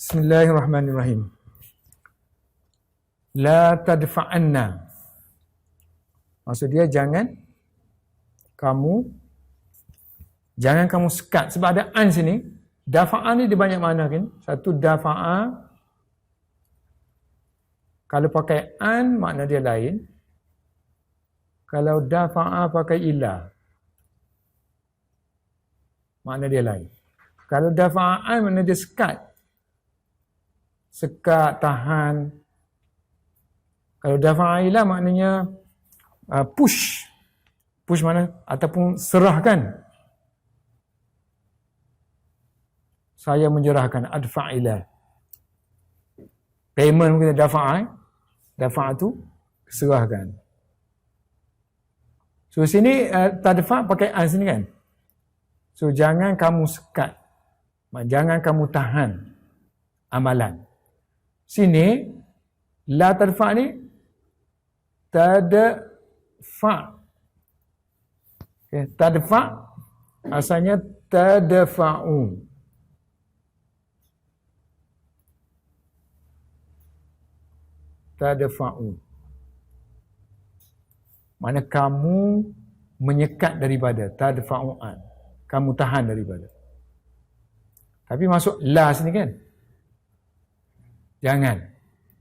Bismillahirrahmanirrahim. La tadfa'anna. Maksud dia jangan kamu sekat. Sebab ada an sini. Dafa'a ni dia banyak makna kan. Satu dafa'a, kalau pakai an makna dia lain. Kalau dafa'a pakai ila, makna dia lain. Kalau dafa'a an makna dia sekat. Sekat, tahan. Kalau dafa'a ila maknanya push. Push mana? Ataupun serahkan. Saya menyerahkan, adfa'ila. Payment kita dafa'a. Dafa'a tu serahkan. So sini tadfa' pakai an sini kan. So jangan kamu sekat. Jangan kamu tahan amalan. Sini la tadfa' ni tadfa'. Okay. Tadfa' asalnya tadfa'u. Tadfa'u. Mana kamu menyekat daripada, tadfa'u'an. Kamu tahan daripada. Tapi masuk la sini kan. Jangan.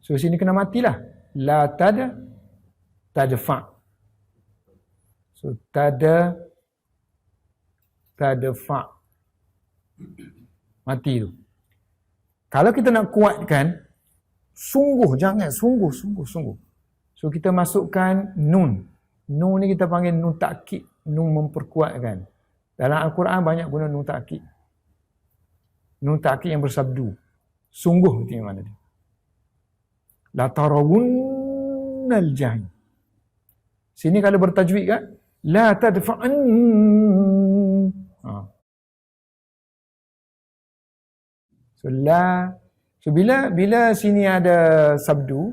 So sini kena matilah. La tadfa'. So tadfa'. Mati tu. Kalau kita nak kuatkan, sungguh, jangan, sungguh. So kita masukkan nun. Nun ni kita panggil nun ta'kid, nun memperkuatkan. Dalam Al-Quran banyak guna nun ta'kid. Nun ta'kid yang bersabdu. Sungguh itu yang mana dia. La tarawunnal jahim. Sini kalau bertajwid kan, la tadfa'an. So bila sini ada sabdu,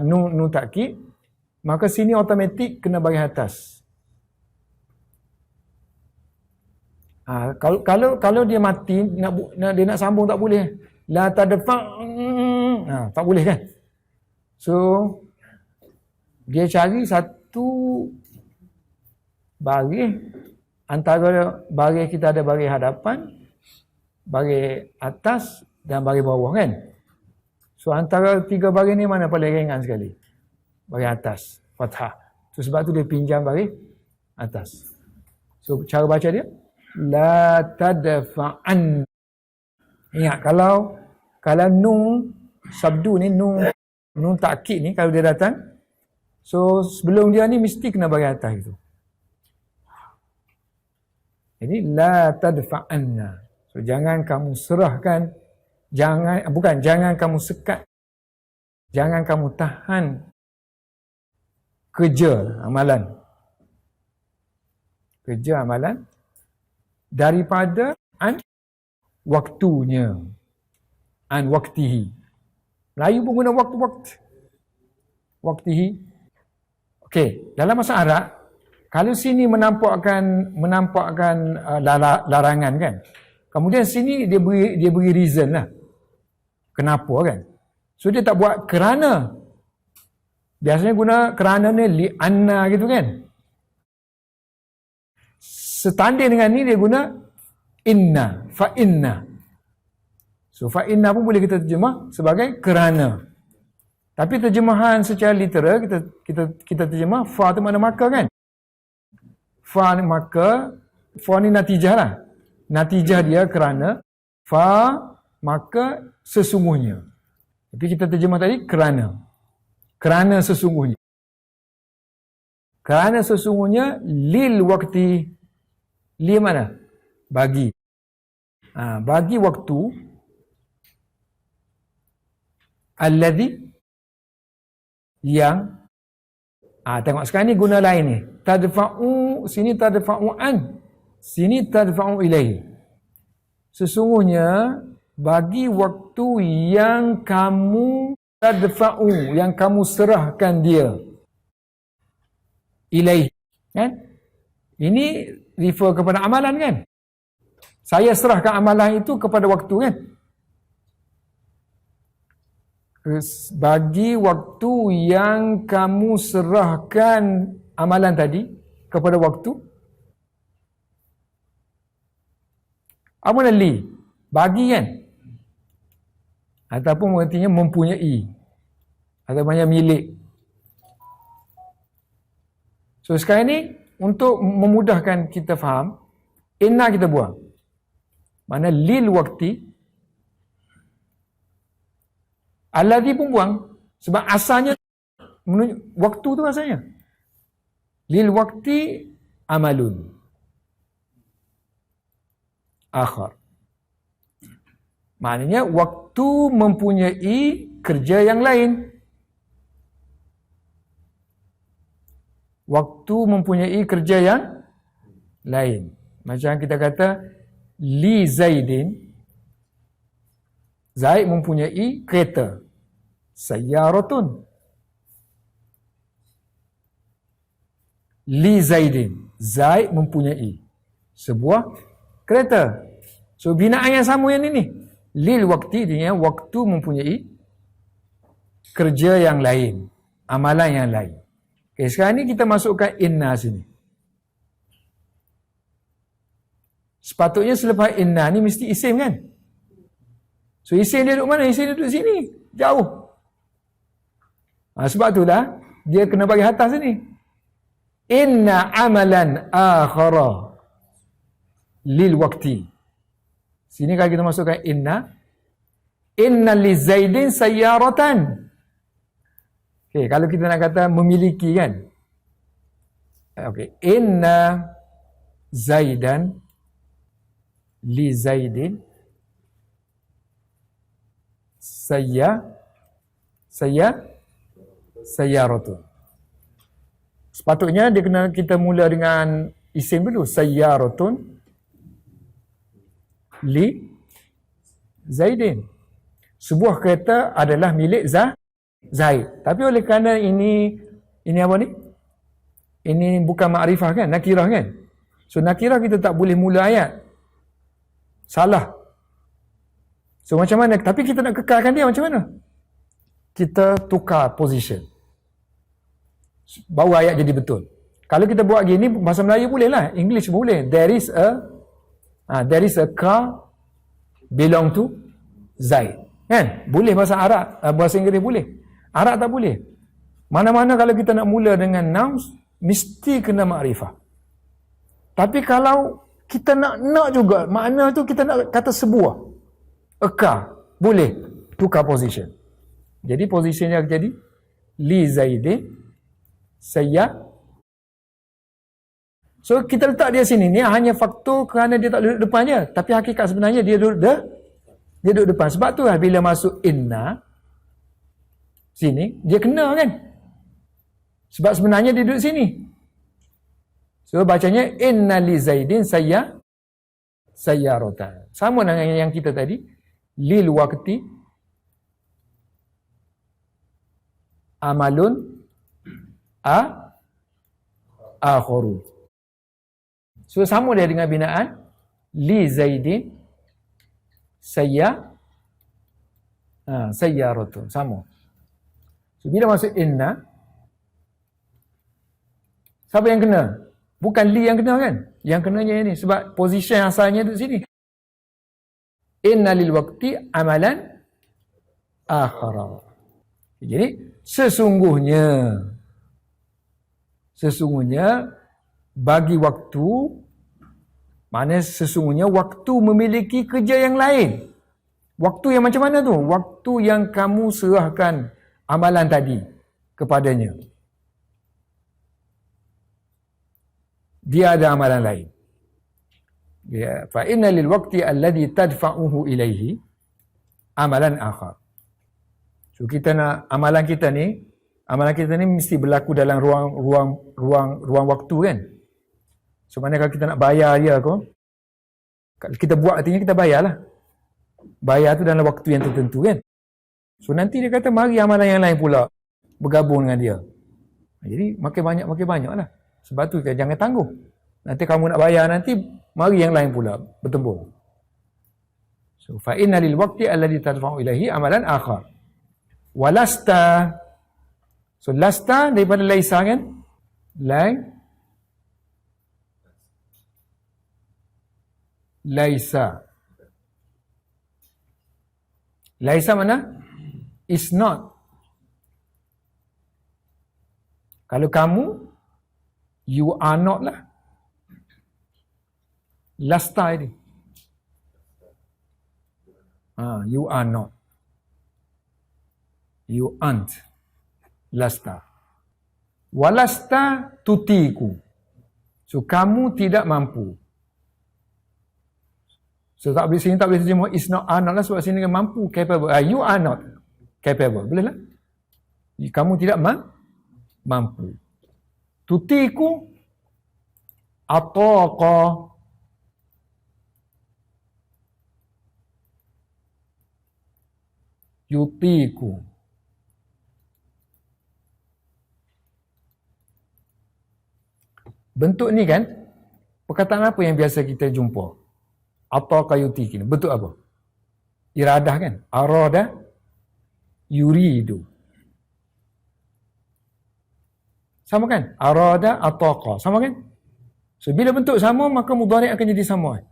nun ta'kid, maka sini automatik kena bagian atas. Kalau dia mati, dia nak sambung tak boleh. La tadfa', tak boleh kan. So dia cari satu baris, antara baris kita ada baris hadapan, baris atas dan baris bawah kan. So antara tiga baris ni mana paling ringan sekali? Baris atas, fathah. So sebab tu dia pinjam baris atas. So cara baca dia la tadfa'an. Ingat kalau nun sabdu ni, nun ta'kid ni kalau dia datang, so sebelum dia ni mesti kena baris atas itu. Jadi la tadfa'anna. So jangan kamu serahkan, jangan kamu sekat, jangan kamu tahan kerja amalan daripada an waktunya, an waktihi. Melayu pun guna waktihi. Okey, dalam bahasa Arab kalau sini menampakkan larangan kan. Kemudian sini dia beri reason lah. Kenapa kan? So dia tak buat kerana. Biasanya guna kerana ni li anna gitu kan. Setanding dengan ni dia guna inna, fa inna. So fa inna pun boleh kita terjemah sebagai kerana. Tapi terjemahan secara literal kita terjemah fa tu mana maka kan. Fa ni maka, fa ni natijah lah. Natijah dia kerana, fa maka sesungguhnya. Tapi kita terjemah tadi kerana. Kerana sesungguhnya. Kerana sesungguhnya lil wakti. Li mana? Bagi. Bagi waktu. Alladhi yang. Tengok sekarang ni guna lain ni. Tadfa'u, sini tadfa'u'an. Sini tadfa'u ilaihi. Sesungguhnya bagi waktu yang kamu tadfa'u, yang kamu serahkan dia ilaihi. Kan? Ini refer kepada amalan kan? Saya serahkan amalan itu kepada waktu kan? bagi waktu yang kamu serahkan amalan tadi kepada waktu. Apa nak li? Bagi kan? Ataupun artinya mempunyai. Atau banyak milik. So sekarang ni, untuk memudahkan kita faham, inna kita buang. Mana lil wakti, alladhi pun buang. Sebab asalnya, waktu tu asalnya. Lil wakti amalun akhar. Maknanya waktu mempunyai kerja yang lain. Waktu mempunyai kerja yang lain. Macam kita kata li Zaidin, Zaid mempunyai kereta. Sayyaratun. Li Zaidin, Zaid mempunyai sebuah kereta. So binaan yang sama yang ini. Lil wakti dia waktu mempunyai kerja yang lain, amalan yang lain. Okay, sekarang ni kita masukkan inna sini. Sepatutnya selepas inna ni mesti isim kan? So isim dia duduk mana? Isim dia duduk sini. Jauh. Sebab itulah dia kena bagi atas sini. Inna amalan akhara lil wakti. Sini kalau kita masukkan inna li Zaidin sayyaratan. Okay, kalau kita nak kata memiliki kan. Okay, inna Zaidan li Zaidin sayyaratun. Sepatutnya dia kena kita mula dengan isim dulu. Sayyaratun li Zaidin. Sebuah kereta adalah milik Zaid. Tapi oleh kerana ini apa ni? Ini bukan ma'rifah kan? Nakirah kan? So nakirah kita tak boleh mula ayat. Salah. So macam mana? Tapi kita nak kekalkan dia macam mana? Kita tukar position. Baru ayat jadi betul. Kalau kita buat gini, bahasa Melayu boleh lah. English boleh. There is a car belong to Zaid. Kan? Boleh bahasa Arab, bahasa Inggeris boleh. Arab tak boleh. Mana-mana kalau kita nak mula dengan nouns, mesti kena makrifah. Tapi kalau kita nak juga, makna tu kita nak kata sebuah. A car. Boleh. Tukar position. Jadi positionnya jadi li Zaidin saya. So kita letak dia sini. Ni hanya faktor kerana dia tak duduk depannya. Tapi hakikat sebenarnya dia duduk depan. Sebab tu lah bila masuk inna sini, dia kena kan. Sebab sebenarnya dia duduk sini. So bacanya inna li Zaidin sayyaratan. Sama dengan yang kita tadi. Lil waqti amalun akharu. So sama dia dengan binaan li Zaidin sayyaratun. Sama. So bila masuk inna, siapa yang kena? Bukan li yang kena kan? Yang kenanya ini sebab position asalnya duduk sini. Inna lil waqti amalan akhara. Jadi sesungguhnya bagi waktu, maknanya sesungguhnya waktu memiliki kerja yang lain. Waktu yang macam mana tu? Waktu yang kamu serahkan amalan tadi kepadanya. Dia ada amalan lain. Ya, fa inna lil waqti alladhi tadfa'uhu ilaihi amalan akhar. So kita nak amalan kita ni mesti berlaku dalam ruang waktu kan. So mana kalau kita nak bayar dia kalau kita buat artinya kita bayarlah. Bayar tu dalam waktu yang tertentu kan. So nanti dia kata mari amalan yang lain pula bergabung dengan dia. Jadi makin banyak lah. Sebab tu jangan tangguh. Nanti kamu nak bayar nanti, mari yang lain pula bertembung. So fa inna lil waqti alladhi tadfa'u ilaihi amalan akhar. Walasta. So lasta daripada laisa kan? Laisa. Laisa mana? Is not. Kalau kamu, you are not lah. Lasta ini. You are not. You aren't. Lasta. Walasta tutiku. So, kamu tidak mampu. So, sini tak boleh terjemah is not, are not lah sebab sini mampu, capable. You are not capable. Boleh lah? Kamu tidak mampu. Tutiku ataqa. Yutiku. Bentuk ni kan, perkataan apa yang biasa kita jumpa? Ataqa yutiki. Bentuk apa? Iradah kan? Arada yuridu. Sama kan? Arada ataqa. Sama kan? So, bila bentuk sama, maka mudhari' akan jadi sama.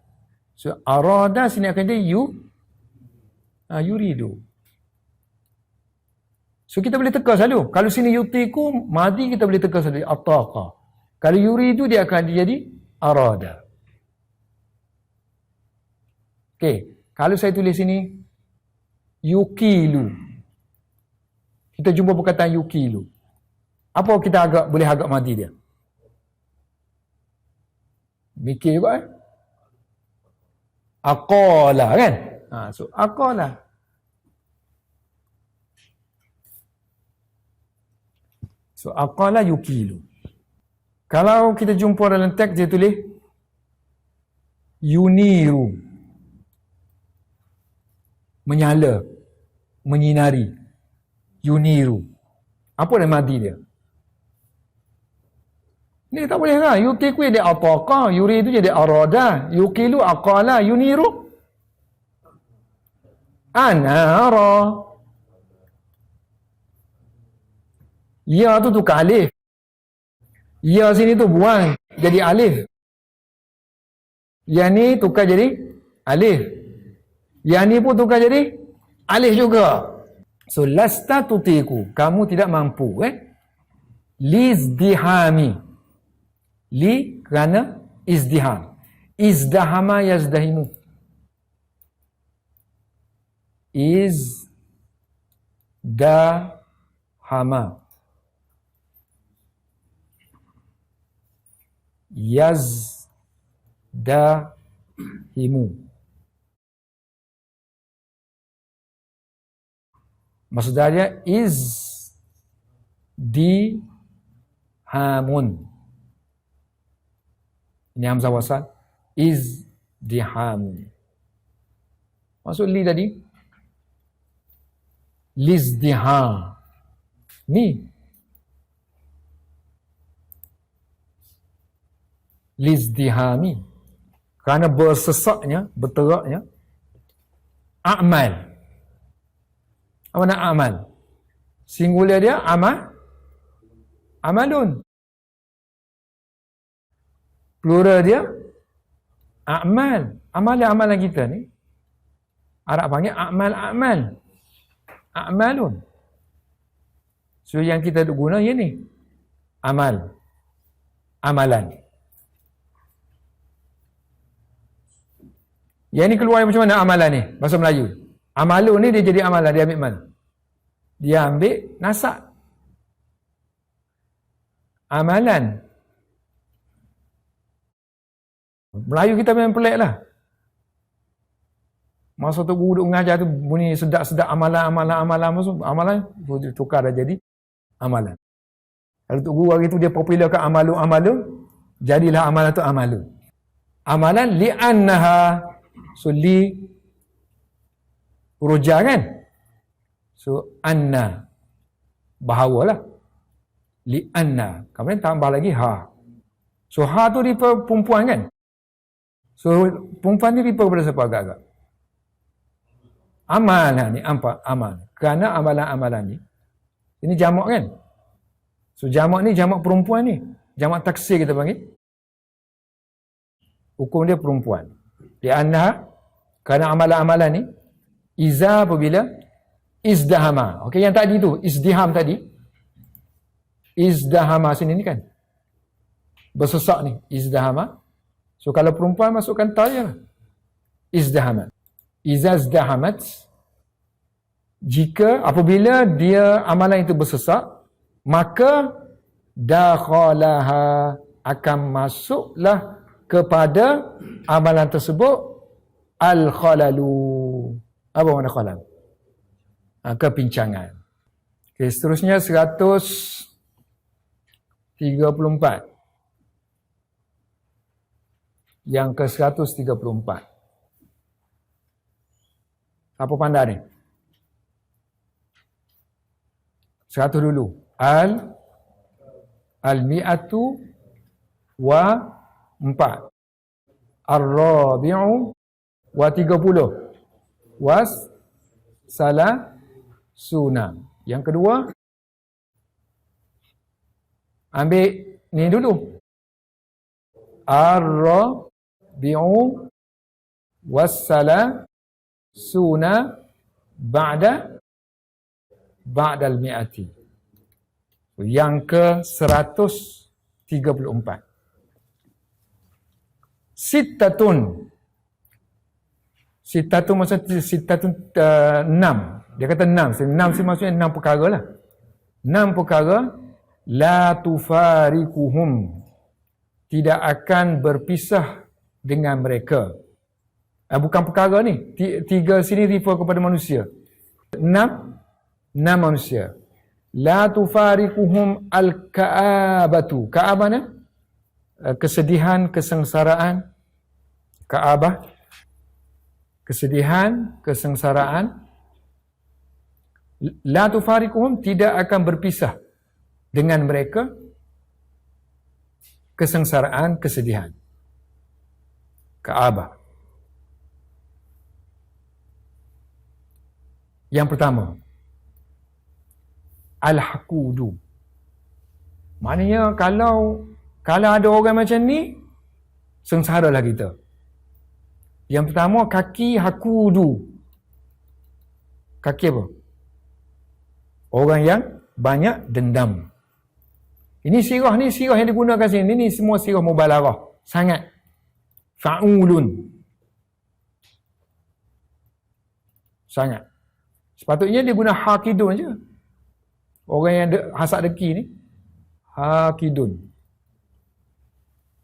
So, arada sini akan jadi yuridu. So, kita boleh teka selalu. Kalau sini yutiku, madi kita boleh teka selalu. Ataqa. Kalau yuridu, dia akan jadi arada. Okey. Kalau saya tulis sini, yukilu. Kita jumpa perkataan yukilu. Apa kita boleh agak madi dia? Mikir juga aqala kan? So aqala. So aqala yukilu. Kalau kita jumpa dalam teks dia tulis yuniru. Menyala, menyinari. Yuniru. Apa nama madi dia? Ni tak boleh lah. Yutiku jadi ataqa, yuridu jadi arada, yukilu aqala, yuniru anara. Ya tu tukar alif. Ya sini tu buang jadi alif. Yang ni tukar jadi alif. Yang ni pun tukar jadi alif juga. So lasta tutiku, kamu tidak mampu lizdihami. Li kerana izdiham. Izdahama yazdahimu. Izdahama. Yazdahimu. Maksudnya izdihamun. Ini hamzah wasal. Izdihamun. Maksud li tadi? Lizdiham. Ni. Lizdihami. Kerana bersesaknya, berteraknya a'mal. Apa nak amal? Singular dia amalun. Plural dia a'mal. Amalan kita ni Arab panggil a'mal. A'malun. So yang kita guna yang ni amal. Amalan. Yang ni keluar macam mana amalan ni? Bahasa Melayu. Amalun ni dia jadi amalan. Dia ambil mana? Dia ambil nasak. Amalan. Melayu kita memang pelik lah. Masa tu guru duk mengajar tu bunyi sedap-sedap amalan. Amalan tukar dah jadi amalan. Kalau tu guru hari tu dia popularkan amalu, jadilah amalan tu amalu. Amalan li'annaha. So li roja kan? So anna. Bahawalah. Li'anna. Kemudian tambah lagi ha. So ha tu refer perempuan kan? So perempuan ni refer kepada siapa agak-agak? Amalan ni, amal. Kerana amalan-amalan ni, ini jamak kan? So jamak ni jamak perempuan ni. Jamak taksir kita panggil. Hukum dia perempuan. Li'annaha, kerana amalan-amalan ni, iza apabila izdahama. Okey, yang tadi tu, izdiham tadi. Izdahama sini ni kan. Bersesak ni, izdahama. So kalau perempuan masukkan ta je lah. Izdahamat. Iza izdahamat. Jika apabila dia amalan itu bersesak, maka dakhalaha, akan masuklah kepada amalan tersebut al-khalalu. Apa makna khalal? Kepincangan. Okay, seterusnya 134. Yang ke 134. Apa pandai ni? 100 dulu. Al-mi'atu wa 4. Ar-rabi'u wa 30. Was salah sunam. Yang kedua, ambil ni dulu. Ar-rabi'u was salah suna ba'dal mi'ati. Yang ke 134. Sittatun maksudnya sittatun 6. Dia kata 6. 6 maksudnya 6 perkara lah. 6 perkara la tufarikuhum, tidak akan berpisah dengan mereka. Bukan perkara ni. 3 sini refer kepada manusia. 6 manusia. La tufarikuhum al-ka'abatu. Ka'abah ni? Kesedihan, kesengsaraan. Ka'abah. Kesedihan, kesengsaraan. La tufarikuhum, tidak akan berpisah dengan mereka. Kesengsaraan, kesedihan. Ka'abah. Yang pertama, al-hakudu. Maknanya kalau ada orang macam ni, sengsaralah kita. Yang pertama, kaki hakudu. Kaki apa? Orang yang banyak dendam. Ini sirah yang digunakan sini. Ini semua sirah mubalarah. Sangat. Fa'ulun. Sangat. Sepatutnya dia guna hakidun je. Orang yang hasad deki ni, hakidun.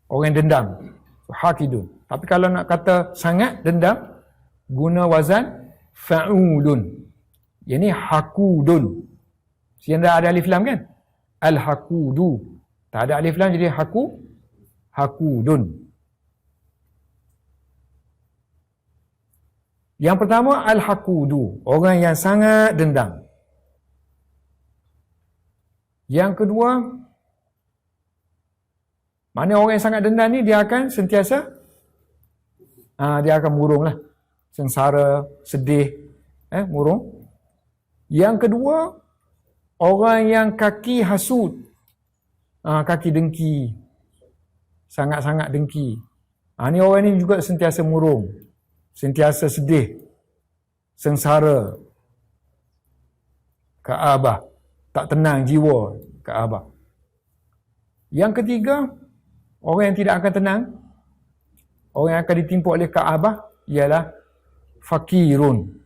Orang yang dendam, hakidun. Tapi kalau nak kata sangat dendam, guna wazan fa'ulun. Yang ni hakudun. Yang dah ada alif lam kan? Al-hakudu. Tak ada alif lam jadi hakudun. Yang pertama, al-hakudu. Orang yang sangat dendam. Yang kedua, mana orang yang sangat dendam ni, dia akan sentiasa, dia akan murung lah. Sengsara, sedih, murung. Yang kedua, orang yang kaki hasud. Kaki dengki. Sangat-sangat dengki. Ni orang ni juga sentiasa murung. Sentiasa sedih, sengsara, ka'abah, tak tenang jiwa, ka'abah. Yang ketiga, orang yang tidak akan tenang, orang yang akan ditimpa oleh ka'abah ialah fakirun.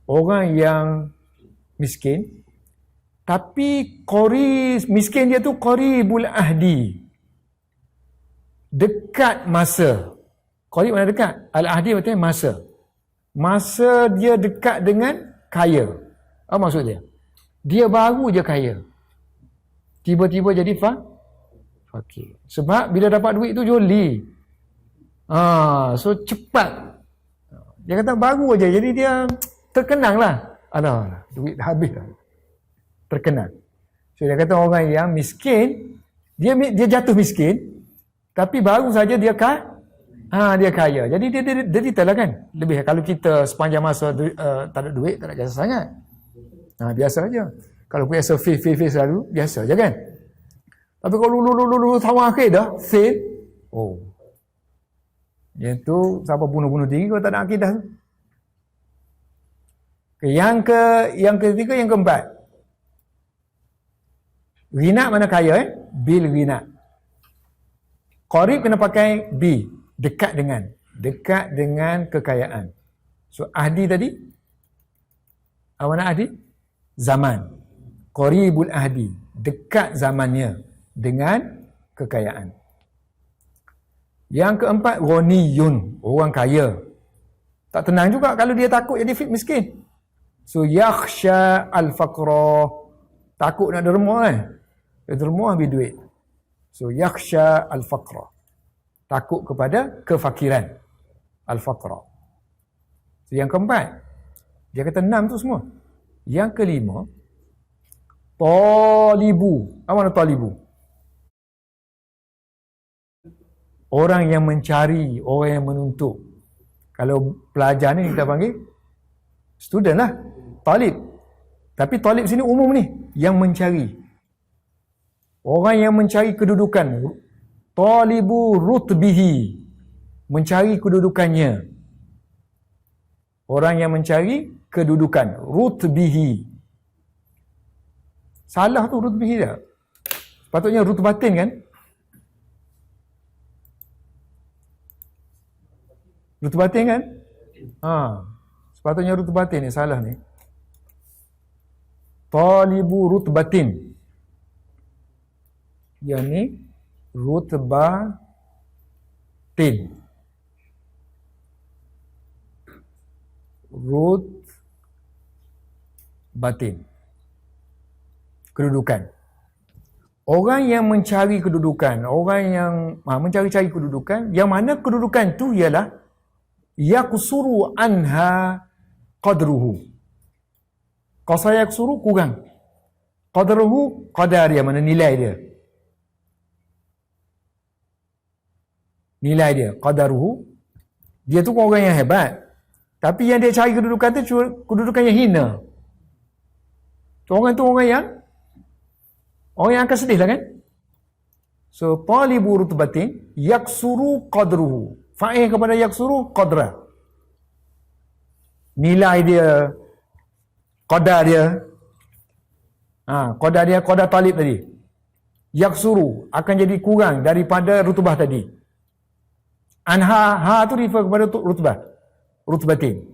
Orang yang miskin, tapi miskin dia tu qaribul ahdi. Dekat masa. Qarib mana dekat? Al-ahdi maksudnya masa. Masa dia dekat dengan kaya. Apa maksud dia? Dia baru je kaya. Tiba-tiba jadi fakir. Sebab bila dapat duit tu joli. So cepat. Dia kata baru je. Jadi dia terkenang lah. Alah, duit dah habis lah. Terkenang. So dia kata orang yang miskin, dia jatuh miskin, tapi baru saja dia Dia kaya. Jadi dia derita lah kan. Lebih kalau kita sepanjang masa tak ada duit, tak ada jasa sangat. Biasa aja. Kalau biasa fail selalu, biasa je kan. Tapi kalau lulu tahun akhir dah, fail. Yang tu, siapa bunuh-bunuh diri kalau tak ada akidah tu. Yang ketiga, yang keempat. Ghina mana kaya bil ghina. Qarib kena pakai bi. Dekat dengan kekayaan. So ahdi tadi, apa mana ahdi? Zaman. Qaribul ahdi. Dekat zamannya dengan kekayaan. Yang keempat, ghaniyun. Orang kaya. Tak tenang juga kalau dia takut jadi miskin. So yakhsha al-faqra. Takut nak derma kan. Dia derma ambil duit. So yakhsha al-faqra. Takut kepada kefakiran. Al-faqra. So, yang keempat. Dia kata 6 tu semua. Yang kelima. Talibu. Apa mana talibu? Orang yang mencari. Orang yang menuntut. Kalau pelajar ni kita panggil student lah. Talib. Tapi talib sini umum ni. Yang mencari. Orang yang mencari kedudukan. Talibu rutbihi. Mencari kedudukannya. Orang yang mencari kedudukan. Rutbihi. Salah tu rutbihi dah. Sepatutnya rutbatin kan? Rutbatin kan? Sepatutnya rutbatin ni. Salah ni. Talibu rutbatin. Yang ni rutbatin. Rutbatin. Kedudukan. Orang yang mencari kedudukan, orang yang mencari-cari kedudukan, yang mana kedudukan tu ialah yaksuru anha qadruhu. Qasa yaksuru kurang. Qadruhu qadar dia, mana nilai dia. Nilai dia, qadaruhu. Dia tu orang yang hebat. Tapi yang dia cari kedudukan tu kedudukan yang hina. Orang tu orang yang akan sedih lah kan. So talibu rutbatin yaksuru qadruhu. Fa'il kepada yaksuru qadra. Nilai dia, qadar dia. Qadar dia, qadar talib tadi. Yaksuru akan jadi kurang daripada rutbah tadi. Ha tu refer kepada rutbah. Rutbatin.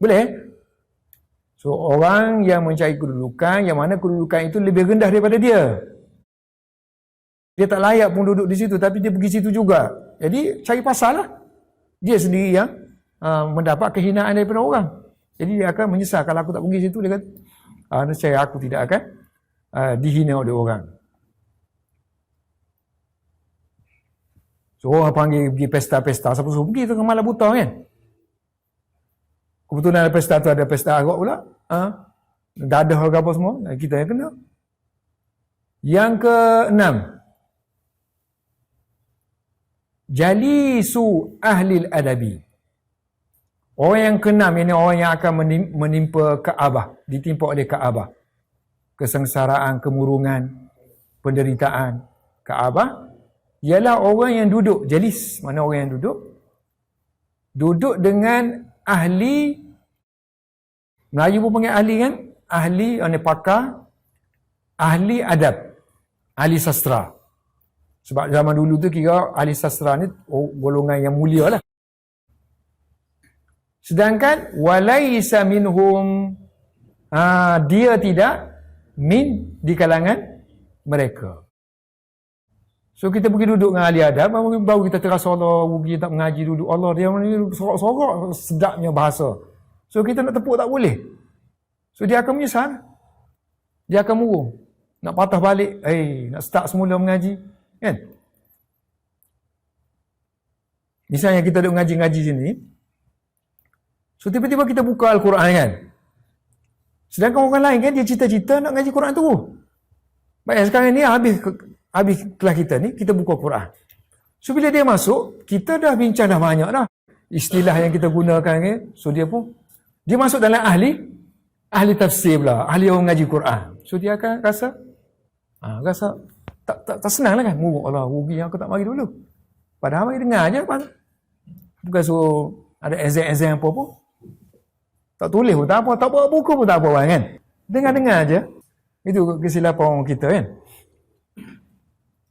Boleh? So, orang yang mencari kedudukan, yang mana kedudukan itu lebih rendah daripada dia. Dia tak layak pun duduk di situ, tapi dia pergi situ juga. Jadi, cari pasal lah. Dia sendiri yang mendapat kehinaan daripada orang. Jadi, dia akan menyesal. Kalau aku tak pergi situ, dia kata, nescaya aku tidak akan dihina oleh orang. So, orang panggil pergi pesta-pesta. Siapa suruh pergi tu ke malam buta kan? Kebetulan ada pesta tu, ada pesta Arab pula. Dadah ke apa semua. Kita yang kena. Yang ke-6. Jalisu ahlil adabi. Orang yang ke-6 ini orang yang akan menimpa Kaabah. Ditimpa oleh Kaabah. Kesengsaraan, kemurungan, penderitaan. Kaabah ialah orang yang duduk, jalis, mana orang yang duduk dengan ahli, Melayu pun panggil ahli kan, ahli, pakar, ahli adab, ahli sastra. Sebab zaman dulu tu kira ahli sastra ni golongan yang mulia lah. Sedangkan walaisa minhum, dia tidak min di kalangan mereka. So kita pergi duduk dengan ahli adab, baru kita terasa Allah, kita tak mengaji duduk Allah, dia sorok-sorok sedapnya bahasa. So kita nak tepuk tak boleh. So dia akan menyesal. Dia akan murung. Nak patah balik, nak start semula mengaji. Kan? Misalnya kita duduk ngaji-ngaji sini. So tiba-tiba kita buka Al-Quran kan. Sedangkan orang lain kan, dia cita-cita nak ngaji Quran tu. Baik, sekarang ni habis kelas kita ni, kita buka Quran. So bila dia masuk, kita dah bincang dah banyak dah. Istilah yang kita gunakan ni, so dia pun, dia masuk dalam ahli tafsir pula, ahli orang ngaji Quran. So dia akan rasa tak senang lah kan. Allah, rugi yang aku tak mari dulu. Padahal mari dengar je. Bukan suruh ada exam apa pun. Tak tulis pun tak apa, tak bawa buku pun tak apa kan. Dengar-dengar je. Itu kesilapan orang kita kan.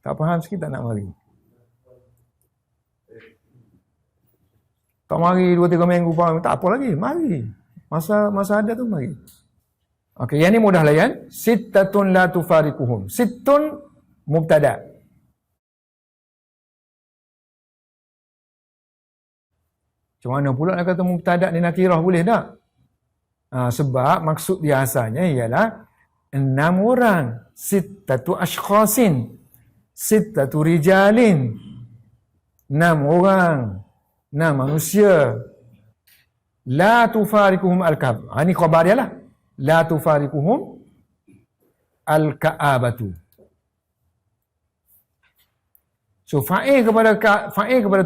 Tak faham sikit tak nak mari. Tak mari 2-3 minggu faham, tak apa lagi, mari. Masa ada tu mari. Okey, yang ni mudah layan. Sittatun la tufariquhum. Sittun mubtada'. Macam mana pula nak kata mubtada' ni nakirah, boleh tak? Sebab maksud biasanya ialah 6 orang. Sittatu ashkhasin. Sittatu rijalin. 6 orang. 6 manusia. La tufariquhum al-ka'ab. Ini khabar dia lah. La tufariquhum al-ka'abatu. So fa'il kepada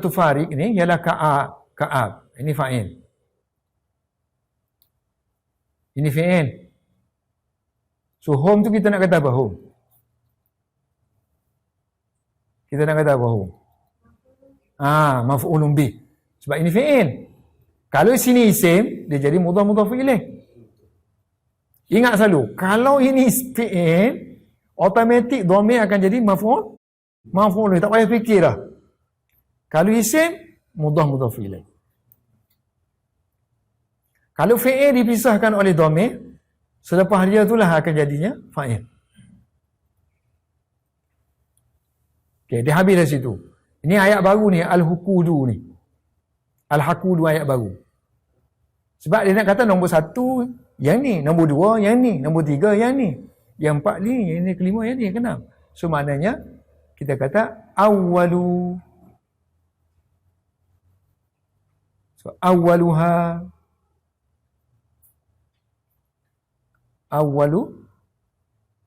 tufarik ni ialah ka'ab. Ini fa'il. Ini fi'il. So hum tu kita nak kata apa? Hum. Kita nak kata apa? Hum. Maf'ulun bih. Sebab ini fi'il. Kalau sini isim, dia jadi mudhaf ilaih. Ingat selalu, kalau ini fi'il, automatik dhamir akan jadi maf'ul. Tak payah fikir dah. Kalau isim, mudhaf ilaih. Kalau fi'il dipisahkan oleh dhamir, selepas dia itulah akan jadinya fa'il. Okey, dia habis dari situ. Ini ayat baru ni, Al-Hukudu ni. Al-Hakudu ayat baru. Sebab dia nak kata nombor 1 yang ni, nombor 2 yang ni, nombor 3 yang ni, yang 4 ni, yang ni kelima, yang ni keenam. So maknanya kita kata awwalu. So awwaluha.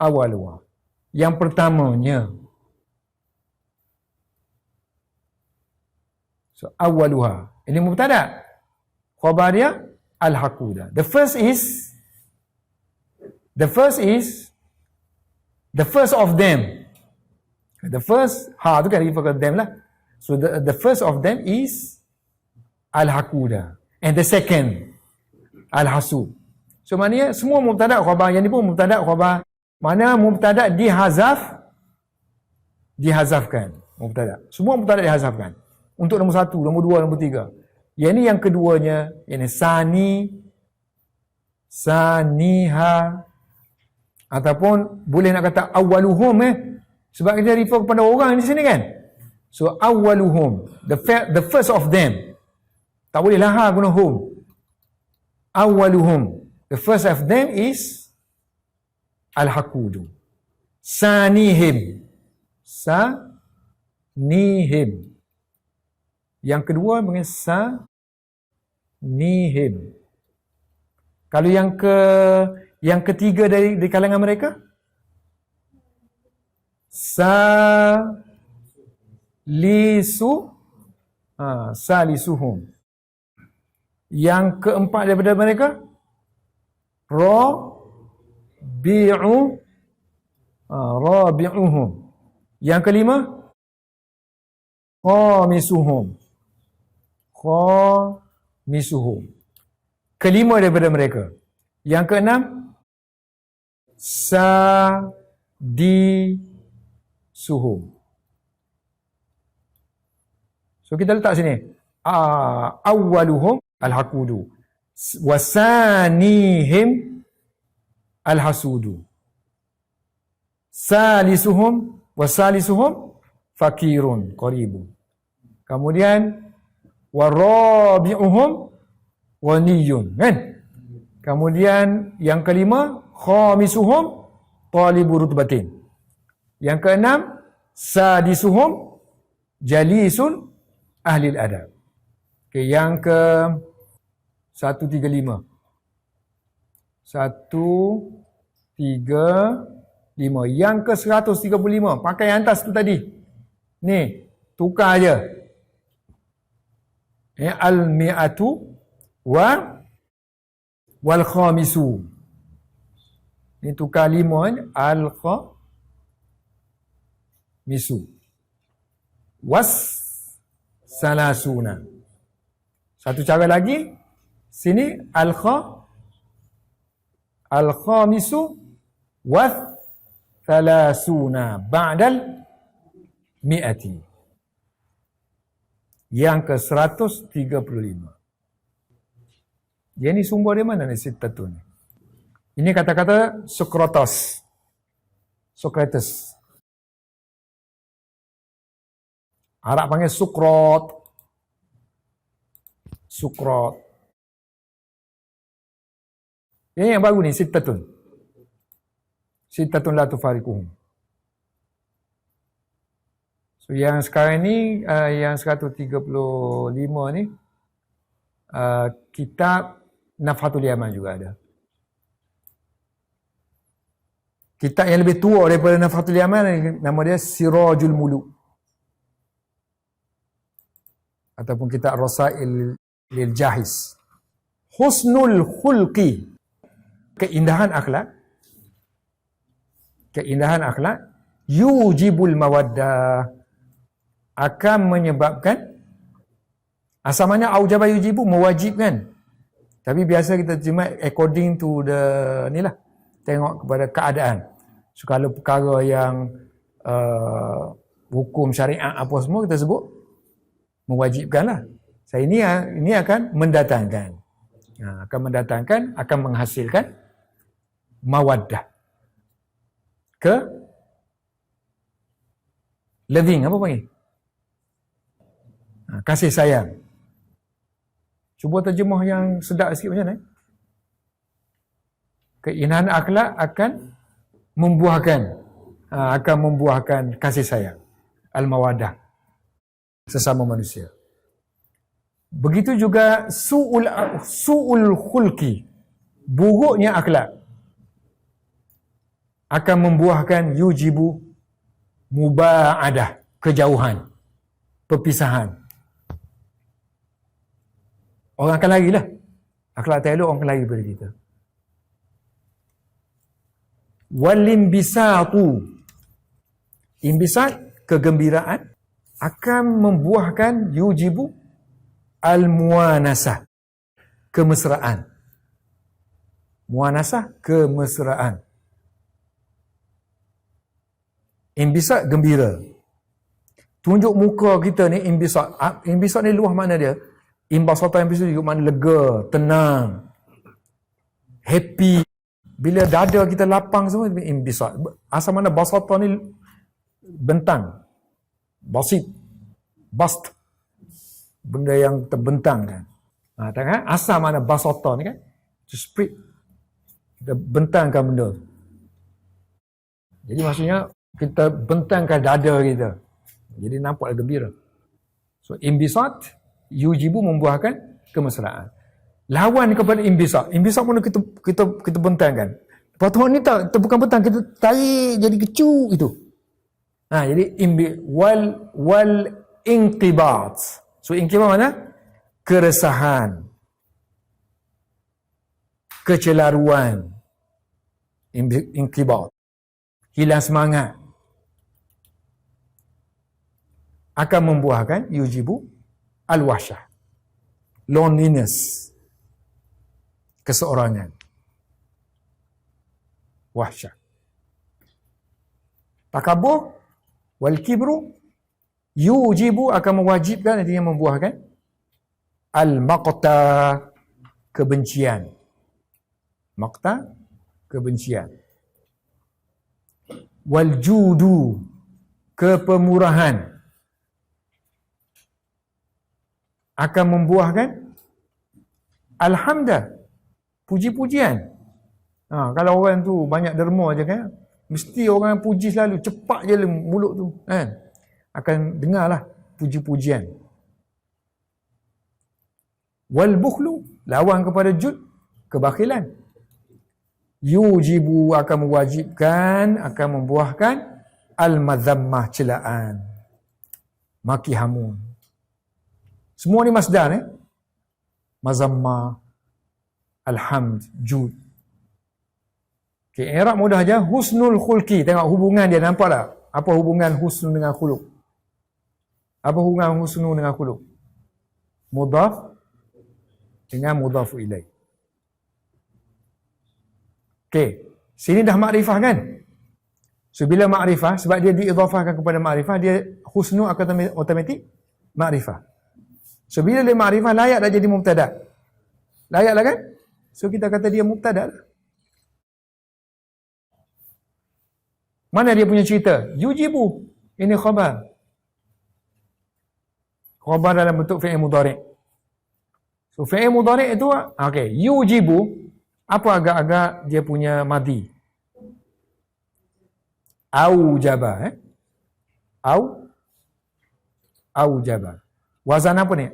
Awwaluha. Yang pertamanya. So awwaluha. Ini mubtada'. Khabar dia al-hakuda. The first of them. The first tu kan refer to them lah. So the first of them is al-hakuda. And the second al-hasud. So maknanya semua mubtada' khabar. Yang ni pun mubtada' khabar. Mana mubtada' dihazafkan. Mubtada'. Semua mubtada' dihazafkan. Untuk nombor 1, nombor 2, nombor 3. Yang ni yang keduanya, yang ni saniha, ataupun boleh nak kata awwaluhum sebab kita refer kepada orang di sini kan. So awwaluhum, the first of them. Tak boleh lah guna hum. Awwaluhum, the first of them is al-hakudu. Sanihim. Yang kedua dengan nihim. Kalau yang ketiga dari kalangan mereka, salisuhum. Yang keempat daripada mereka, rabi'uhum. Yang kelima, khamisuhum. Kelima daripada mereka. Yang keenam, sadisuhum. So kita letak sini. Awwaluhum al-hakudu. Wasanihim al-hasudu. Salisuhum fakirun qaribun. Kemudian warabi'uhum waniyun, kan? Kemudian yang kelima, khamisuhum talibu rutbatin. Yang keenam, sadisuhum jalisun ahli adab. Okay, yang ke 135. 135. Yang ke 135, pakai yang atas tu tadi. Ni, Tukar je. Al-mi'atu wal khamisu. Ini tukar 5 ni. Al-khamisu. Was-salasuna. Satu cara lagi. Sini al-khamisu was-salasuna ba'dal mi'ati. Yang ke 135. Dia ni sumber dia mana ni Sittatun ni? Ini kata-kata Socrates. Arab panggil Sukrat. Ini yang baru ni Sittatun. Sittatun la tufariquhum. So yang sekarang ni yang 135 ni kitab Nafhatul Yaman juga ada. Kitab yang lebih tua daripada Nafhatul Yaman nama dia Sirajul Muluk. Ataupun kitab Rasail lil Jahiz. Husnul khulqi. Keindahan akhlak yujibul mawaddah, akan menyebabkan, asal mana aujaba yujibu, mewajibkan, tapi biasa kita terjemah according to the ni lah, tengok kepada keadaan. So kalau perkara yang hukum syariat apa semua kita sebut mewajibkan lah. Saya ini akan mendatangkan, akan menghasilkan mawaddah, ke loving, apa panggil? Kasih sayang. Cuba terjemah yang sedap sikit macam mana? Keindahan akhlak akan membuahkan kasih sayang. Al-mawaddah. Sesama manusia. Begitu juga su'ul khulqi. Buruknya akhlak akan membuahkan yujibu muba'adah, kejauhan, perpisahan. Orang akan lari lah. Akhlak tak elok, orang akan lari daripada kita. Walimbisatu. Imbisat, kegembiraan, akan membuahkan yujibu al-muanasah, kemesraan. Muanasah, kemesraan. Imbisat, gembira. Tunjuk muka kita ni imbisat. Imbisat ni luah makna dia. Imbasata imbisat juga makna lega, tenang, happy. Bila dada kita lapang semua, imbisat. Asal mana basata ni bentang. Basit. Bast. Benda yang terbentang kan. Kan? Asal mana basata ni kan. To spread. Kita bentangkan benda. Jadi maksudnya kita bentangkan dada kita. Jadi nampaklah gembira. So imbisat yujibu membuahkan kemesraan. Lawan kepada imbisat. Imbisat pun kita bentangkan. Lepas tu ni tak bukan bentang, kita tarik jadi kecu itu. Jadi wal inqibat. So inqibat mana? Keresahan. Kecelaruan. Inqibat. Hilang semangat. Akan membuahkan yujibu al-wahsyah. Loneliness. Keseorangan. Wahsyah. Takabur wal kibru yujibu, akan mewajibkan, artinya membuahkan al-maqta, kebencian. Maqta, kebencian. Wal judu, kepemurahan, akan membuahkan alhamdah, puji-pujian. Kalau orang tu banyak derma je kan, mesti orang puji selalu, cepat je mulut tu kan, akan dengarlah puji-pujian. Wal bukhlu, lawan kepada jud, kebakhilan. Yujibu, akan mewajibkan, akan membuahkan al-madzammah, celaan. maki hamun. Semua ni masdar mazamma, alhamd, jud. Okay, i'rab mudah aja. Husnul khulqi. Tengok hubungan dia, nampak tak? Apa hubungan husnul dengan khuluq? Apa hubungan husnul dengan khuluq? Mudhaf dengan mudhaf ilaih. Okey, sini dah makrifah kan? So bila makrifah, sebab dia diidhafahkan kepada makrifah, dia husnul akan automatik makrifah. So bila dia makrifah, layak dah jadi mubtada. Layak lah kan? So kita kata dia mubtada lah. Mana dia punya cerita? Yujibu. Ini khabar. Khabar dalam bentuk fi'il mudhari'. So fi'il mudhari' itu, okey, yujibu, apa agak-agak dia punya madhi? Aujaba, Aujaba. Wazan apa ni?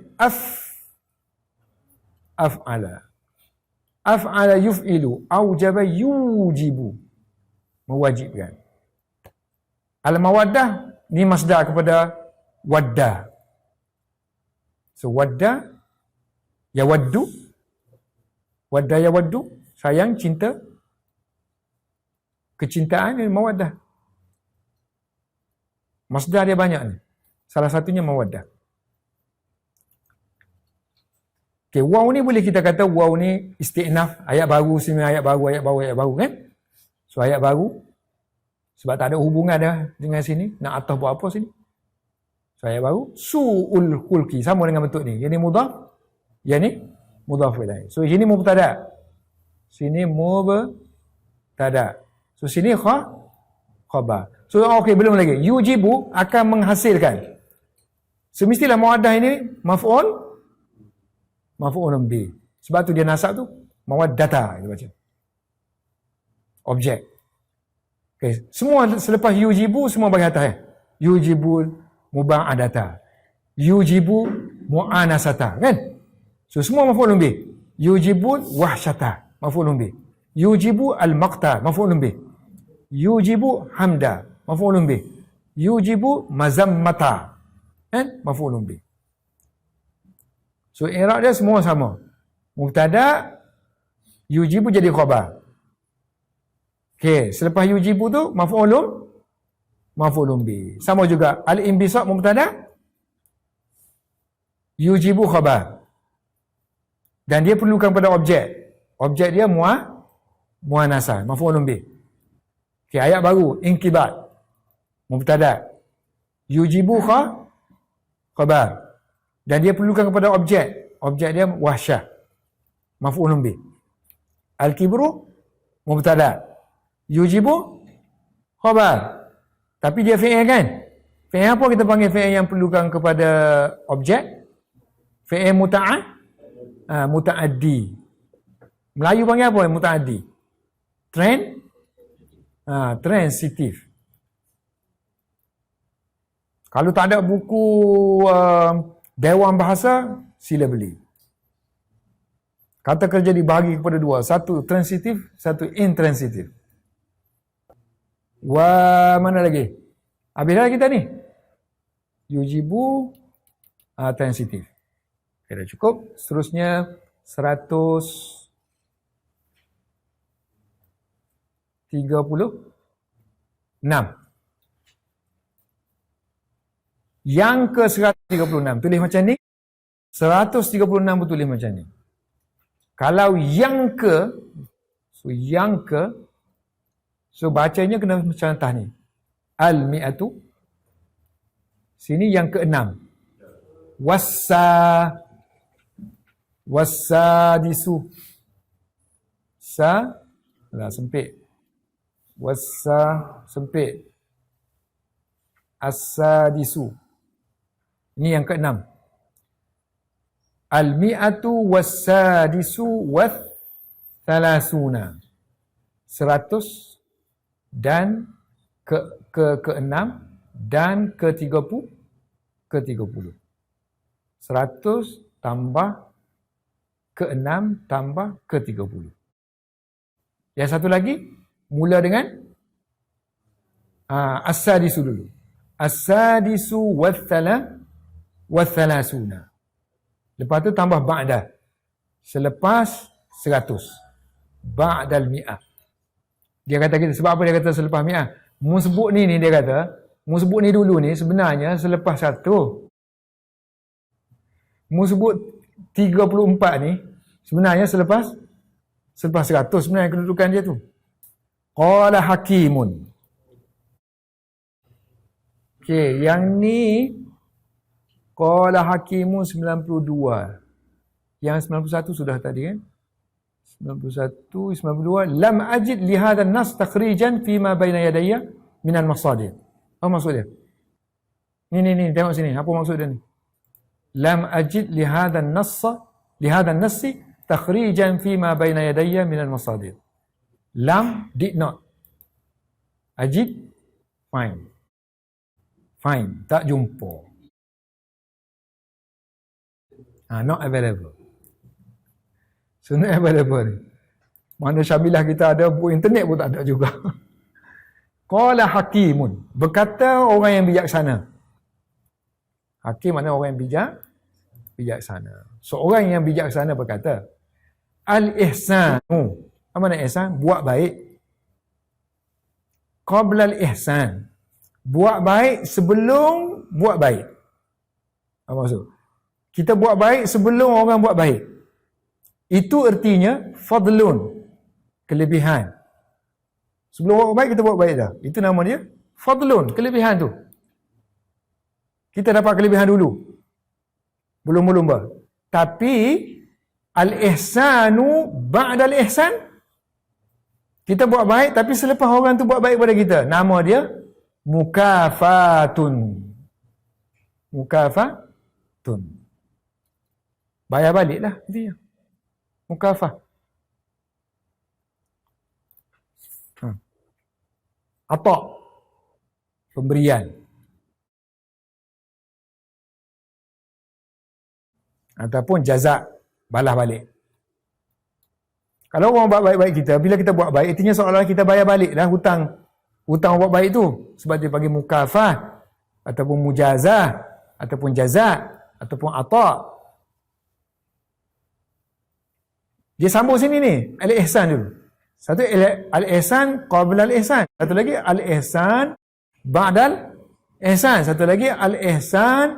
Af'ala. Af'ala yuf'ilu. Aujaba yujibu. Mewajibkan. Al-mawaddah ni masdar kepada wadda. So wadda yawaddu. Wadda yawaddu, sayang, cinta. Kecintaan ni mawaddah. Masdar dia banyak ni. Salah satunya mawaddah. Okay, waw ni boleh kita kata waw ni isti'naf, ayat baru sini, ayat baru kan? So ayat baru sebab tak ada hubungan dah dengan sini, nak ataf buat apa sini? So ayat baru su'ul khulqi, sama dengan bentuk ni. Yang ni mudhaf, yang ni mudhaf ilaih. So sini mubtada. Sini mubtada. So sini khabar. So okey, belum lagi. Yujibu akan menghasilkan. Semestilah mawaddah ini maf'ulun bi. Sebab tu dia nasab tu mawaddata kita baca. Objek. Okey, semua selepas yujibu semua bagi atas Yujibul muba'adata. Yujibu mu'anasata, kan? So semua maf'ulun bi. Yujibul wahsyata, maf'ulun bi. Yujibu al-maqta, maf'ulun bi. Yujibu hamda, maf'ulun bi. Yujibu mazammata, kan? Maf'ulun bi. So i'rab dia semua sama. Mubtada, yujibu jadi khabar. Okey, selepas yujibu tu maf'ulun bi. Sama juga al-inbisat mubtada, yujibu khabar. Dan dia perlukan pada objek. Objek dia muannasah, maf'ulun bi. Okey, ayat baru inqibat. Mubtada. Yujibu khabar. Dan dia perlukan kepada objek. Objek dia wahsyah. Maf'ulun bi. Al-kibru mubtada. Yujibu khabar. Tapi dia fi'il kan? Fi'il apa kita panggil fi'il yang perlukan kepada objek? Fi'il muta'addi. Melayu panggil apa muta'addi? Transitif. Kalau tak ada buku Dewan Bahasa, sila beli. Kata kerja dibagi kepada dua. Satu transitif, satu intransitif. Mana lagi? Habis dah kita ni. Yujibu transitif. Okay, dah cukup. Seterusnya 136. Yang ke 136 tulis macam ni. 136 pun tulis macam ni. Kalau yang ke, so bacanya kena macam atas ni. Al-mi'atu. Sini yang ke-6. Wassadisu. Sempit. Sempit. As-sadisu. Ini yang ke-6. Al-mi'atu wassadisu wath-thalasuna. 100 dan ke-6 dan ke-30. 100 tambah ke-6 tambah ke-30. Yang satu lagi mula dengan as-sadisu dulu. As-sadisu wath-thalasuna. wa thalasuna. Lepas tu tambah ba'da. Selepas 100. Ba'dal mi'ah. Dia kata kita, sebab apa dia kata selepas mi'ah? Mu sebut ni dia kata, mu sebut ni dulu ni sebenarnya selepas 1. Mu sebut 34 ni sebenarnya selepas 100 sebenarnya kedudukan dia tu. Qala hakimun. Okey, yang ni qala hakimun 92. Yang 91 sudah tadi kan? 91, 92. Lam ajid li hadha an-nas takhrijan fi ma baina yadayya min al-masadir. Apa maksud dia? Ni tengok sini. Apa maksud dia ni? Lam ajid li hadha an-nass takhrijan fi ma baina yadayya min al-masadir. Lam, did not. Ajid, find. Find, tak jumpa. Not available. So not available ni. Mana Syamilah kita ada, buku internet pun tak ada juga. Qala hakimun. Berkata orang yang bijaksana. Hakim makna orang yang bijaksana. Seorang yang bijaksana berkata, al-ihsanu. Apa makna ihsan? Buat baik. Qabla al-ihsan. Buat baik sebelum buat baik. Apa maksud? Kita buat baik sebelum orang buat baik. Itu artinya fadlun, kelebihan. Sebelum buat baik, kita buat baik dah. Itu nama dia fadlun, kelebihan tu. Kita dapat kelebihan dulu. Belum bah. Tapi al-ihsanu ba'dal ihsan. Kita buat baik tapi selepas orang tu buat baik pada kita. Nama dia mukafatun. Mukafatun. Bayar baliklah dia. Mukafah. Atak. Pemberian. Ataupun jazak. Balas balik. Kalau orang buat baik-baik kita, bila kita buat baik, artinya seolah-olah kita bayar balik dah hutang buat baik tu. Sebab dia bagi mukafah. Ataupun mujazah. Ataupun jazak. Ataupun atak. Dia sambung sini ni, al-ihsan dulu. Satu al-ihsan qabla al-ihsan. Satu lagi al-ihsan ba'dal ihsan. Satu lagi al-ihsan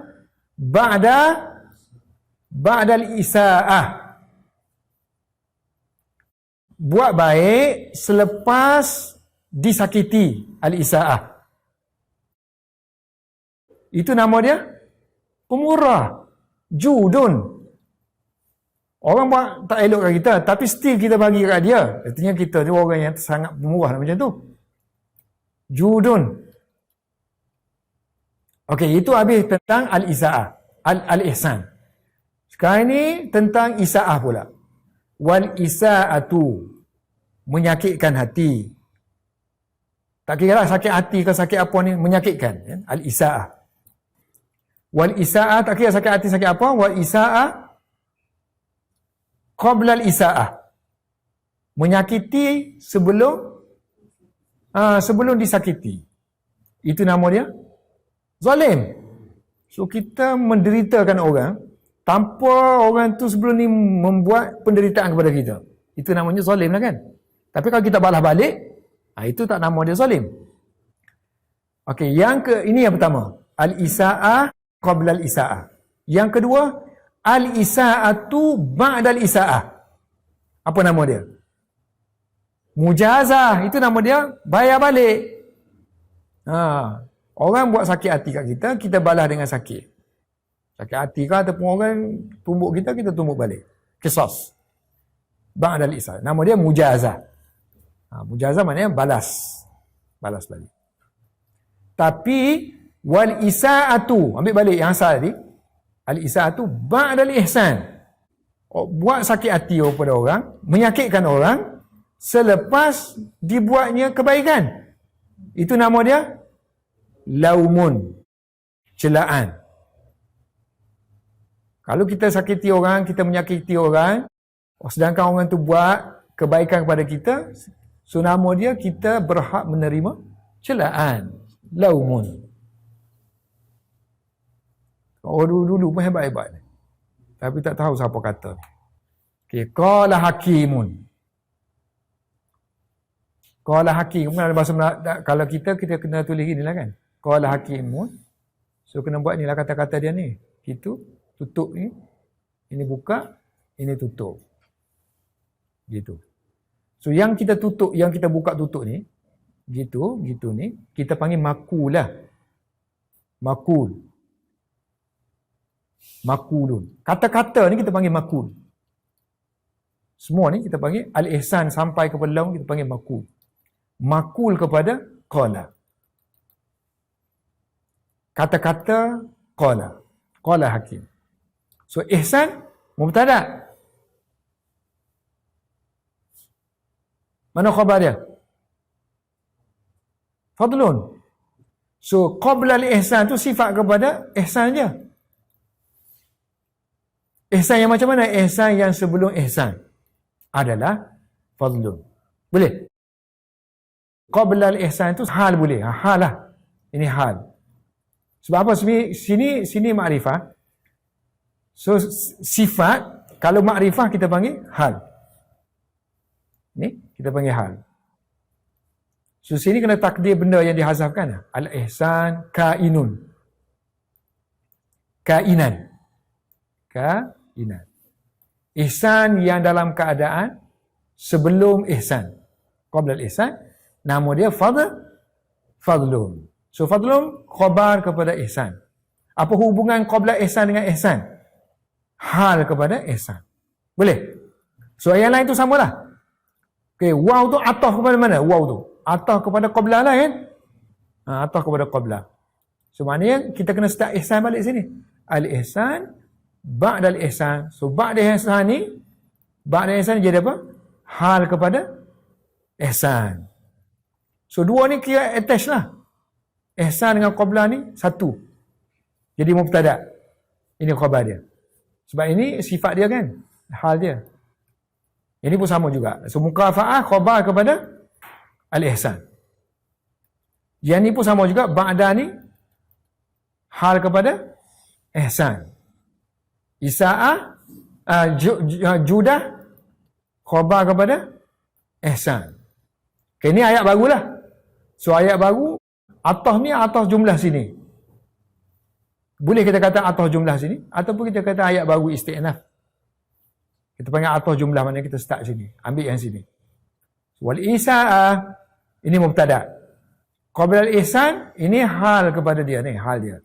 ba'dal isaa'ah. Buat baik selepas disakiti, al-isaa'ah. Itu nama dia pemurah, judun. Orang buat tak elok kat kita, tapi still kita bagi kat dia. Artinya kita tu orang yang sangat pemurah macam tu. Judun. Okey, itu habis tentang al-isaa'ah, al-ihsan. Sekarang ni tentang isaa'ah pula. Wal isaa'atu, menyakitkan hati. Tak kira lah sakit hati ke sakit apa ni, menyakitkan. Ya? Al-isaa'ah. Wal isaa'ah, tak kira sakit hati sakit apa. Wal isaa'ah qabla al-isaa'ah. Menyakiti sebelum disakiti. Itu nama dia zalim. So kita menderitakan orang tanpa orang tu sebelum ni membuat penderitaan kepada kita. Itu namanya zalim lah kan. Tapi kalau kita balas balik, itu tak nama dia zalim. Okey, ini yang pertama, al-isaa'ah qabla al-isaa'ah. Yang kedua, al-isaa'atu ba'dal isaa'ah. Apa nama dia? Mujazah. Itu nama dia bayar balik. Orang buat sakit hati kat kita, kita balas dengan sakit. Sakit hati ke ataupun orang tumbuk kita, kita tumbuk balik. Qisas. Ba'dal isaa'ah. Nama dia mujazah. Mujazah maknanya balas. Balas balik. Tapi wal isaa'atu, ambil balik yang asal tadi. Al-isaa'atu ba'dal ihsan. Buat sakit hati kepada orang, menyakitkan orang selepas dibuatnya kebaikan. Itu nama dia laumun, celaan. Kalau kita sakiti orang, kita menyakiti orang, sedangkan orang tu buat kebaikan kepada kita, so nama dia kita berhak menerima celaan, laumun. Orang dulu pun hebat-hebat ni. Tapi tak tahu siapa kata. Okey, qala hakimun. Qala hakim, kan bahasa Melayu, kalau kita kena tulis gini lah kan. Qala hakimun. So kena buat ni lah kata-kata dia ni. Itu tutup ni. Ini buka, ini tutup. Gitu. So yang kita tutup, yang kita buka tutup ni, gitu ni, kita panggil makul lah. Makul. Makulun. Kata-kata ni kita panggil makul. Semua ni kita panggil al-ihsan sampai kepada laum kita panggil makul. Makul kepada qala. Kata-kata qala. Qala hakim. So ihsan mubtada. Mana khabar dia? Fadlun. So qabla al-ihsan tu sifat kepada ihsan je. Ihsan yang macam mana? Ihsan yang sebelum ihsan adalah fadlun. Boleh? Qabla al-ihsan tu hal boleh. Hal lah. Ini hal. Sebab apa? Sini makrifah. So sifat, kalau makrifah kita panggil hal. Ni kita panggil hal. So sini kena takdir benda yang dihazafkan. Al-ihsan kainun. Kainan. Kainan. Ihsan yang dalam keadaan sebelum ihsan. Qabla al-ihsan, nama dia fadlun. So fadlun khabar kepada ihsan. Apa hubungan qabla ihsan dengan ihsan? Hal kepada ihsan. Boleh? So yang lain tu samalah. Okey, waw tu ataf kepada mana? Waw tu ataf kepada qabla lah kan? Ataf kepada qabla. So maknanya kita kena start ihsan balik sini. Al-ihsan ba'dal ihsan. So ba'dal ihsan ni, ba'dal ihsan jadi apa? Hal kepada ihsan. So dua ni kira attach lah. Ihsan dengan qabla ni satu. Jadi mubtada. Ini khabar dia. Sebab ini sifat dia kan? Hal dia. Ini pun sama juga. So mukafa'ah khabar kepada al-ihsan. Yang ni pun sama juga. Ba'da ni hal kepada ihsan. Isa'ah judah khabar kepada ihsan. Okay, ni ayat barulah. So ayat baru, ataf ni ataf jumlah sini. Boleh kita kata ataf jumlah sini, ataupun kita kata ayat baru isti'naf. Kita panggil ataf jumlah, maknanya kita start sini. Ambil yang sini. Wal isa'ah, ini mubtada. Qabla al-ihsan, ini hal kepada dia ni, hal dia.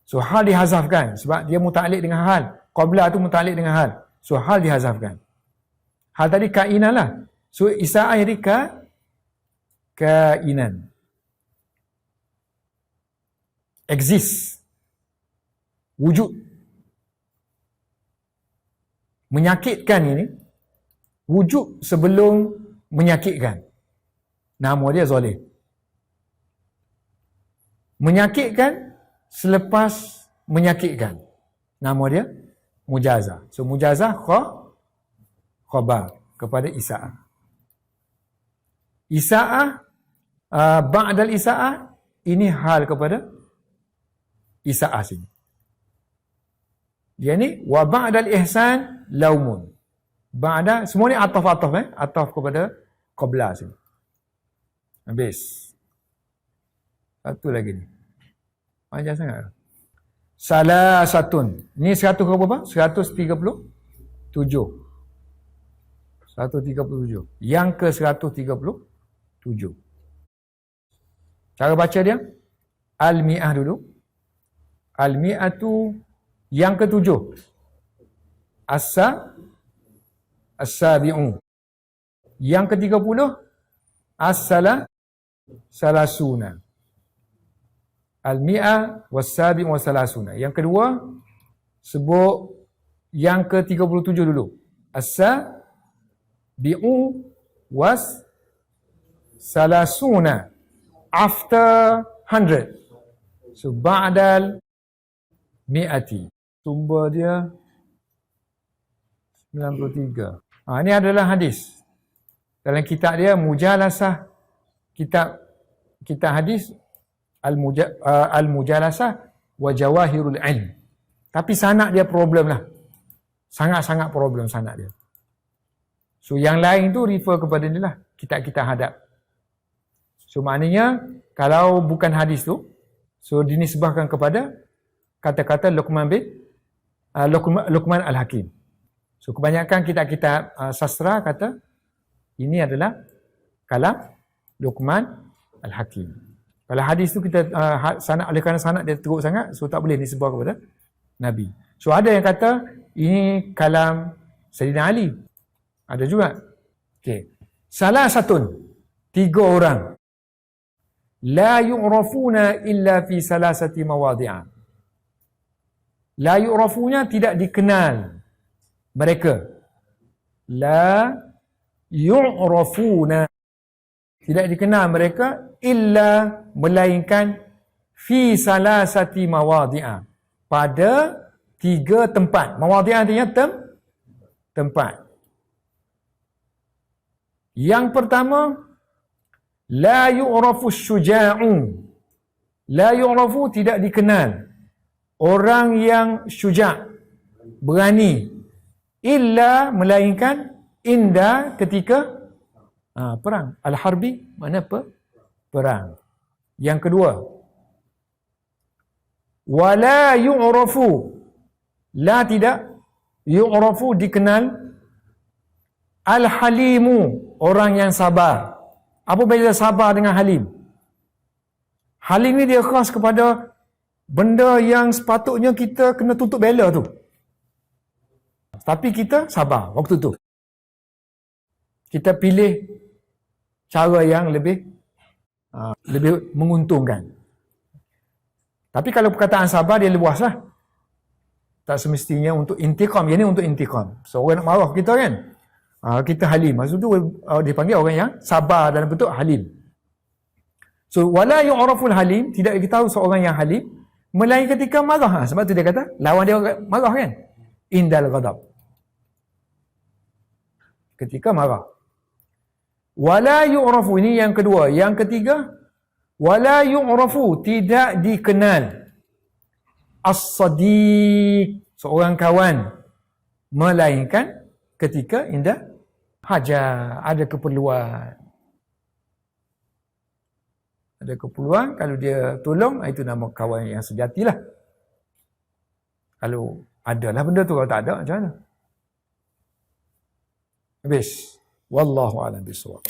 So hal dihazafkan, sebab dia muta'alliq dengan hal. Qabla tu muta'alliq dengan hal. So hal dihazafkan. Hal tadi kainan lah. So isa'ah jadi kainan. Exist. Wujud. Menyakitkan ini. Wujud sebelum menyakitkan. Nama dia zalim. Menyakitkan selepas menyakitkan. Nama dia mujazah. So mujazah khabar kepada isa'ah. Isa'ah ba'dal isa'ah ini hal kepada isa'ah sini. Dia ni wa ba'dal ihsan laumun. Ba'da semua ni ataf-ataf ataf kepada qabla sini. Habis. Satu lagi ni. Panjang sangat. Salasatun. Ni 100 ke berapa? 137. 137. Yang ke 137. Cara baca dia al-mi'ah dulu. Al-mi'ah tu yang ke-7. As-sabi'u. Yang ke-30 salasuna. Al-mi'ah was-sabi'u was-salasuna. Yang kedua sebut yang ke-37 dulu. As-sabi'u was salasuna after 100. So ba'dal mi'ati. Sumber dia 93. Ini adalah hadis. Dalam kitab dia Mujalasah, kitab hadis Al-Mujalasah wa jawahirul ilm. Tapi sanad dia problem lah. Sangat-sangat problem sanad dia. So yang lain tu refer kepada ni lah, kitab-kitab hadap. So maknanya kalau bukan hadis tu, so dinisbahkan kepada kata-kata Luqman Al-Hakim. So kebanyakan kitab-kitab sastra kata ini adalah kalam Luqman Al-Hakim. Kalau hadis tu kita sanad, oleh kerana sanad dia teruk sangat, so tak boleh disebut kepada Nabi. So ada yang kata ini kalam Sayyidina Ali. Ada juga. Okey. Salah satun, 3 orang. La yu'rafuna illa fi salasati mawadi'a. La yu'rafunya tidak dikenal mereka. La yu'rafuna tidak dikenal mereka illa melainkan fi salasati mawadi'a, pada 3 tempat. Mawadi'a artinya tempat. Yang pertama, la yu'rafu syuja'u. La yu'rafu tidak dikenal orang yang syuja', berani, illa melainkan inda ketika perang. Al-harbi mana perang. Yang kedua, wala yu'rafu, la tidak, yu'rafu dikenal, al-halimu orang yang sabar. Apa beza sabar dengan halim? Halim ni dia khas kepada benda yang sepatutnya kita kena tutup bela tu, tapi kita sabar waktu tu. Kita pilih cara yang lebih menguntungkan. Tapi kalau perkataan sabar dia luas lah. Tak semestinya untuk intiqam. Yang ni untuk intiqam. So orang nak marah kita kan, kita halim. Maksud tu dipanggil orang yang sabar dalam bentuk halim. So wala yu'raful halim, tidak diketahui seorang yang halim melainkan ketika marah. Sebab tu dia kata lawan dia marah kan, indal ghadab, ketika marah. Wala yu'rafu, ini yang kedua. Yang ketiga, wala yu'rafu, tidak dikenal, as-sadiq, seorang kawan, melainkan ketika indah hajat, ada keperluan. Ada keperluan, kalau dia tolong, itu nama kawan yang sejatilah. Kalau adalah benda tu, kalau tak ada, macam mana? Habis. Wallahu a'lam bishawab.